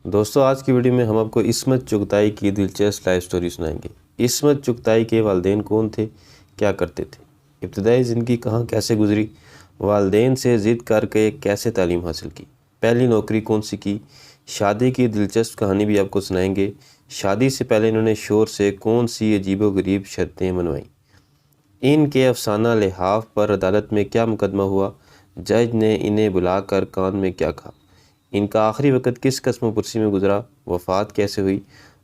دوستو آج کی ویڈیو میں ہم آپ کو عصمت چغتائی کی دلچسپ لائف سٹوری سنائیں گے۔ عصمت چغتائی کے والدین کون تھے، کیا کرتے تھے، ابتدائی زندگی کہاں کیسے گزری، والدین سے ضد کر کے کیسے تعلیم حاصل کی، پہلی نوکری کون سی کی، شادی کی دلچسپ کہانی بھی آپ کو سنائیں گے۔ شادی سے پہلے انہوں نے شوہر سے کون سی عجیب و غریب شرطیں منوائیں، ان کے افسانہ لحاف پر عدالت میں کیا مقدمہ ہوا، جج نے انہیں بلا کر کان میں کیا کہا، ان کا آخری وقت کس قسم و پرسی میں گزرا، وفات کیسے ہوئی،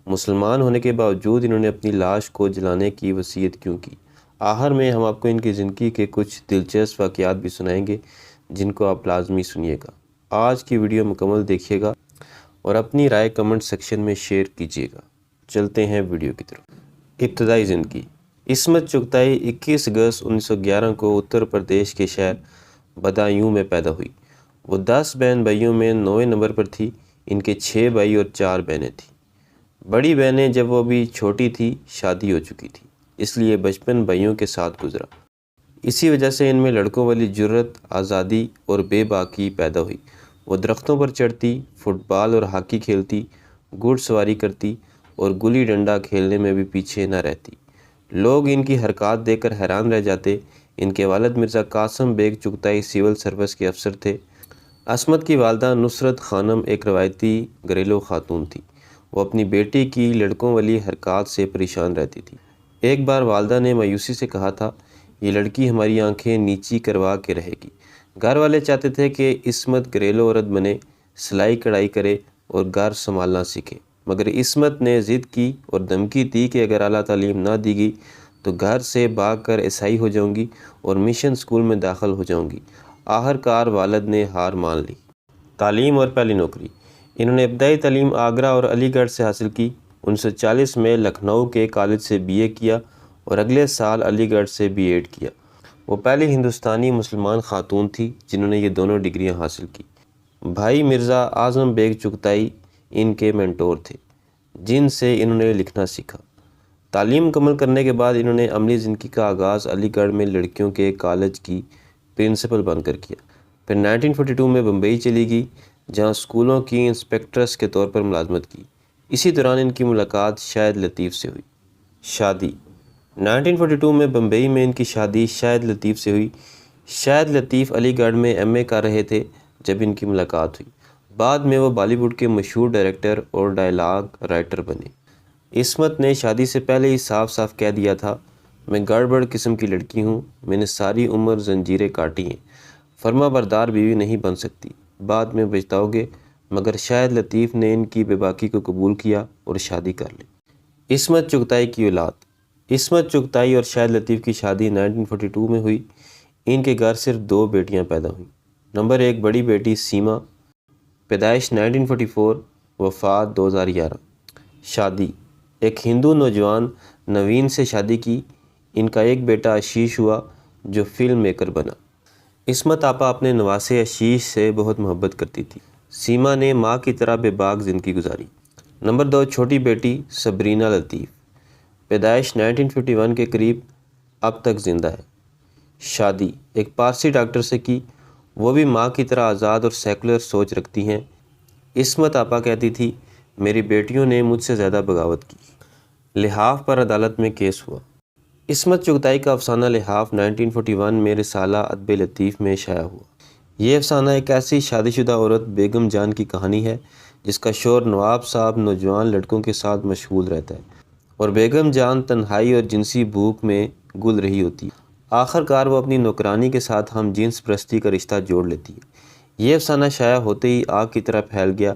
مسلمان ہونے کے باوجود انہوں نے اپنی لاش کو جلانے کی وصیت کیوں کی۔ آخر میں ہم آپ کو ان کی زندگی کے کچھ دلچسپ واقعات بھی سنائیں گے جن کو آپ لازمی سنیے گا۔ آج کی ویڈیو مکمل دیکھیے گا اور اپنی رائے کمنٹ سیکشن میں شیئر کیجیے گا۔ چلتے ہیں ویڈیو کی طرف۔ ابتدائی زندگی۔ عصمت چغتائی 21 اگست 1911 کو اتر پردیش کے شہر بدایوں میں پیدا ہوئی۔ وہ 10 بہن بھائیوں میں 9ویں نمبر پر تھی۔ ان کے 6 بھائی اور 4 بہنیں تھیں۔ بڑی بہنیں جب وہ ابھی چھوٹی تھی شادی ہو چکی تھی، اس لیے بچپن بھائیوں کے ساتھ گزرا۔ اسی وجہ سے ان میں لڑکوں والی جرت، آزادی اور بے باکی پیدا ہوئی۔ وہ درختوں پر چڑھتی، فٹ بال اور ہاکی کھیلتی، گھڑ سواری کرتی اور گلی ڈنڈا کھیلنے میں بھی پیچھے نہ رہتی۔ لوگ ان کی حرکات دیکھ کر حیران رہ جاتے۔ ان کے والد مرزا قاسم بیگ چغتائی سول سروس کے افسر تھے۔ عصمت کی والدہ نصرت خانم ایک روایتی گھریلو خاتون تھی۔ وہ اپنی بیٹی کی لڑکوں والی حرکات سے پریشان رہتی تھی۔ ایک بار والدہ نے مایوسی سے کہا تھا، یہ لڑکی ہماری آنکھیں نیچی کروا کے رہے گی۔ گھر والے چاہتے تھے کہ عصمت گھریلو عورت بنے، سلائی کڑھائی کرے اور گھر سنبھالنا سیکھے، مگر عصمت نے ضد کی اور دھمکی دی کہ اگر اعلیٰ تعلیم نہ دی گئی تو گھر سے بھاگ کر عیسائی ہو جاؤں گی اور مشن سکول میں داخل ہو جاؤں گی۔ آخر کار والد نے ہار مان لی۔ تعلیم اور پہلی نوکری۔ انہوں نے ابتدائی تعلیم آگرہ اور علی گڑھ سے حاصل کی۔ 1940 میں لکھنؤ کے کالج سے BA کیا اور اگلے سال علی گڑھ سے B.Ed کیا۔ وہ پہلی ہندوستانی مسلمان خاتون تھی جنہوں نے یہ دونوں ڈگریاں حاصل کی۔ بھائی مرزا اعظم بیگ چغتائی ان کے مینٹور تھے جن سے انہوں نے لکھنا سیکھا۔ تعلیم مکمل کرنے کے بعد انہوں نے عملی زندگی کا آغاز علی گڑھ میں لڑکیوں کے کالج کی پرنسپل بن کر کیا۔ پھر 1942 میں بمبئی چلی گئی جہاں اسکولوں کی انسپیکٹرس کے طور پر ملازمت کی۔ اسی دوران ان کی ملاقات شاہد لطیف سے ہوئی۔ شادی۔ 1942 میں بمبئی میں ان کی شادی شاہد لطیف سے ہوئی۔ شاہد لطیف علی گڑھ میں MA کر رہے تھے جب ان کی ملاقات ہوئی۔ بعد میں وہ بالی ووڈ کے مشہور ڈائریکٹر اور ڈائلاگ رائٹر بنے۔ عصمت نے شادی سے پہلے ہی صاف صاف کہہ دیا تھا، میں گڑبڑ قسم کی لڑکی ہوں، میں نے ساری عمر زنجیریں کاٹی ہیں، فرما بردار بیوی نہیں بن سکتی، بعد میں پچھتاؤ گے، مگر شاہد لطیف نے ان کی بے باکی کو قبول کیا اور شادی کر لی۔ عصمت چغتائی کی اولاد۔ عصمت چغتائی اور شاہد لطیف کی شادی 1942 میں ہوئی۔ ان کے گھر صرف 2 بیٹیاں پیدا ہوئیں۔ نمبر 1 بڑی بیٹی سیما، پیدائش 1944، وفات 2011۔ شادی۔ ایک ہندو نوجوان نوین سے شادی کی۔ ان کا ایک بیٹا آشیش ہوا جو فلم میکر بنا۔ عصمت آپا اپنے نواسے آشیش سے بہت محبت کرتی تھی۔ سیما نے ماں کی طرح بے باک زندگی گزاری۔ نمبر 2 چھوٹی بیٹی سبرینا لطیف، پیدائش 1951 کے قریب، اب تک زندہ ہے۔ شادی ایک پارسی ڈاکٹر سے کی، وہ بھی ماں کی طرح آزاد اور سیکولر سوچ رکھتی ہیں۔ عصمت آپا کہتی تھی، میری بیٹیوں نے مجھ سے زیادہ بغاوت کی۔ لحاف پر عدالت میں کیس ہوا۔ عصمت چغتائی کا افسانہ لحاف 1941 میں رسالہ ادب لطیف میں شائع ہوا۔ یہ افسانہ ایک ایسی شادی شدہ عورت بیگم جان کی کہانی ہے جس کا شوہر نواب صاحب نوجوان لڑکوں کے ساتھ مشغول رہتا ہے اور بیگم جان تنہائی اور جنسی بھوک میں گل رہی ہوتی ہے۔ آخر کار وہ اپنی نوکرانی کے ساتھ ہم جنس پرستی کا رشتہ جوڑ لیتی ہے۔ یہ افسانہ شائع ہوتے ہی آگ کی طرح پھیل گیا۔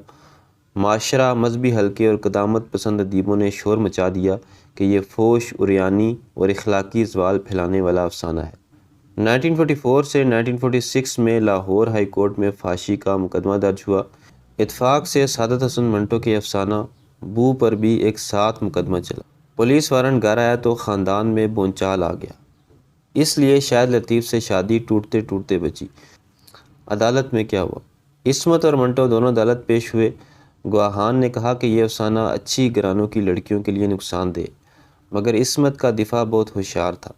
معاشرہ، مذہبی حلقے اور قدامت پسند ادیبوں نے شور مچا دیا کہ یہ فوش، عریانی اور اخلاقی زوال پھیلانے والا افسانہ ہے۔ 1944 سے 1946 میں لاہور ہائی کورٹ میں پھانسی کا مقدمہ درج ہوا۔ اتفاق سے سعادت حسن منٹو کے افسانہ بو پر بھی ایک ساتھ مقدمہ چلا۔ پولیس وارنٹ گھر آیا تو خاندان میں بھونچال آ گیا، اس لیے شاہد لطیف سے شادی ٹوٹتے ٹوٹتے بچی۔ عدالت میں کیا ہوا؟ عصمت اور منٹو دونوں عدالت پیش ہوئے۔ گواہان نے کہا کہ یہ افسانہ اچھی گھرانوں کی لڑکیوں کے لیے نقصان دہ، مگر عصمت کا دفاع بہت ہوشیار تھا۔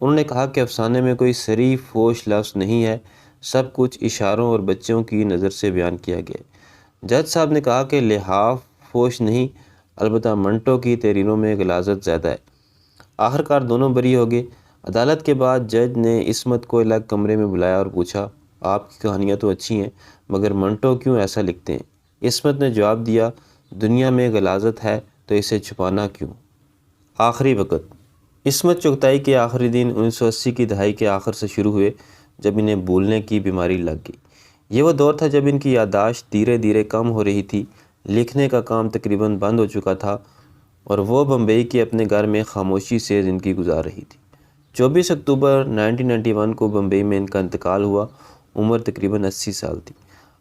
انہوں نے کہا کہ افسانے میں کوئی صریح فوش لفظ نہیں ہے، سب کچھ اشاروں اور بچوں کی نظر سے بیان کیا گیا ہے۔ جج صاحب نے کہا کہ لحاف فوش نہیں، البتہ منٹو کی تحریروں میں غلاظت زیادہ ہے۔ آخرکار دونوں بری ہو گئے۔ عدالت کے بعد جج نے عصمت کو الگ کمرے میں بلایا اور پوچھا، آپ کی کہانیاں تو اچھی ہیں مگر منٹو کیوں ایسا لکھتے ہیں؟ عصمت نے جواب دیا، دنیا میں غلاظت ہے تو اسے چھپانا کیوں؟ آخری وقت۔ عصمت چغتائی کے آخری دن 1980 کی دہائی کے آخر سے شروع ہوئے، جب انہیں بھولنے کی بیماری لگ گئی۔ یہ وہ دور تھا جب ان کی یادداشت دھیرے دھیرے کم ہو رہی تھی، لکھنے کا کام تقریباً بند ہو چکا تھا اور وہ بمبئی کے اپنے گھر میں خاموشی سے زندگی گزار رہی تھی۔ 24 اکتوبر 1991 کو بمبئی میں ان کا انتقال ہوا۔ عمر تقریباً 80 سال تھی۔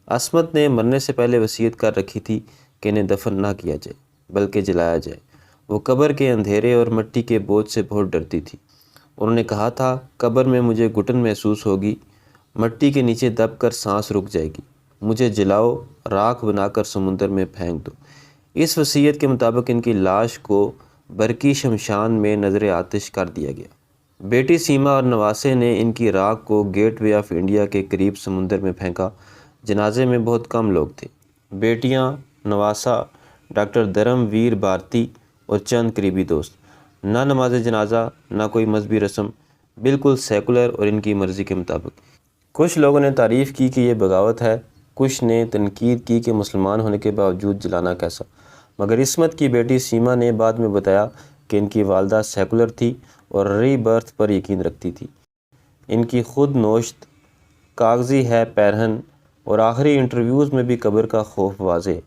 عصمت نے مرنے سے پہلے وصیت کر رکھی تھی کہ انہیں دفن نہ کیا جائے بلکہ جلایا جائے۔ وہ قبر کے اندھیرے اور مٹی کے بوجھ سے بہت ڈرتی تھی۔ انہوں نے کہا تھا، قبر میں مجھے گھٹن محسوس ہوگی، مٹی کے نیچے دب کر سانس رک جائے گی، مجھے جلاؤ، راکھ بنا کر سمندر میں پھینک دو۔ اس وصیت کے مطابق ان کی لاش کو برقی شمشان میں نظر آتش کر دیا گیا۔ بیٹی سیما اور نواسے نے ان کی راکھ کو گیٹ وے آف انڈیا کے قریب سمندر میں پھینکا۔ جنازے میں بہت کم لوگ تھے۔ بیٹیاں، نواسا، ڈاکٹر دھرم ویر بھارتی اور چند قریبی دوست۔ نہ نماز جنازہ، نہ کوئی مذہبی رسم، بالکل سیکولر اور ان کی مرضی کے مطابق۔ کچھ لوگوں نے تعریف کی کہ یہ بغاوت ہے، کچھ نے تنقید کی کہ مسلمان ہونے کے باوجود جلانا کیسا، مگر عصمت کی بیٹی سیما نے بعد میں بتایا کہ ان کی والدہ سیکولر تھی اور ری برتھ پر یقین رکھتی تھی۔ ان کی خود نوشت کاغذی ہے پیرہن اور آخری انٹرویوز میں بھی قبر کا خوف واضح ہے۔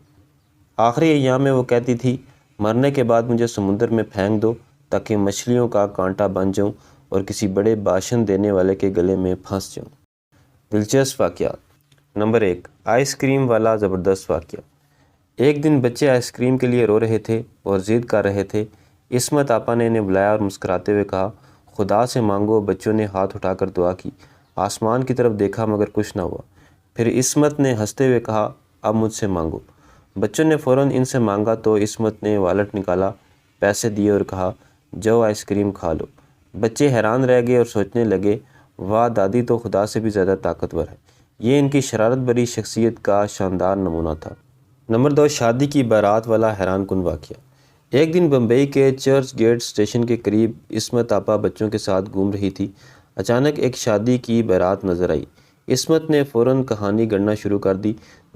آخری ایام میں وہ کہتی تھی، مرنے کے بعد مجھے سمندر میں پھینک دو تاکہ مچھلیوں کا کانٹا بن جاؤں اور کسی بڑے بھاشن دینے والے کے گلے میں پھنس جاؤں۔ دلچسپ واقعات۔ نمبر 1، آئس کریم والا زبردست واقعہ۔ ایک دن بچے آئس کریم کے لیے رو رہے تھے اور ضد کر رہے تھے۔ عصمت آپا نے انہیں بلایا اور مسکراتے ہوئے کہا، خدا سے مانگو۔ بچوں نے ہاتھ اٹھا کر دعا کی، آسمان کی طرف دیکھا مگر کچھ نہ ہوا۔ پھر عصمت نے ہنستے ہوئے کہا، اب مجھ سے مانگو۔ بچوں نے فوراً ان سے مانگا تو عصمت نے والیٹ نکالا، پیسے دیے اور کہا، جاؤ آئس کریم کھا لو۔ بچے حیران رہ گئے اور سوچنے لگے، واہ، دادی تو خدا سے بھی زیادہ طاقتور ہے۔ یہ ان کی شرارت بھری شخصیت کا شاندار نمونہ تھا۔ نمبر 2، شادی کی بارات والا حیران کن واقعہ۔ ایک دن بمبئی کے چرچ گیٹ اسٹیشن کے قریب عصمت آپا بچوں کے ساتھ گھوم رہی تھی۔ اچانک ایک شادی کی بارات نظر آئی۔ عصمت نے فوراً کہانی گڑھنا شروع کر دی،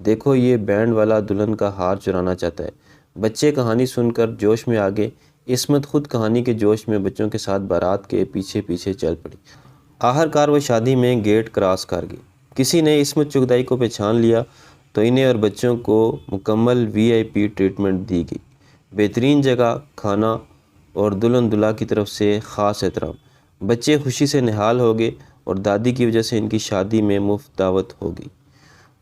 دیکھو یہ بینڈ والا دلہن کا ہار چرانا چاہتا ہے۔ بچے کہانی سن کر جوش میں آ گئے۔ عصمت خود کہانی کے جوش میں بچوں کے ساتھ بارات کے پیچھے پیچھے چل پڑی۔ آخرکار وہ شادی میں گیٹ کراس کر گئی۔ کسی نے عصمت چغتائی کو پہچان لیا تو انہیں اور بچوں کو مکمل VIP ٹریٹمنٹ دی گئی، بہترین جگہ، کھانا اور دلہن دلہا کی طرف سے خاص احترام۔ بچے خوشی سے نہال ہو گئے اور دادی کی وجہ سے ان کی شادی میں مفت دعوت ہو گئی۔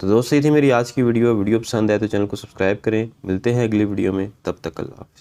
تو دوستو، یہ تھی میری آج کی ویڈیو پسند ہے تو چینل کو سبسکرائب کریں۔ ملتے ہیں اگلی ویڈیو میں، تب تک اللہ حافظ۔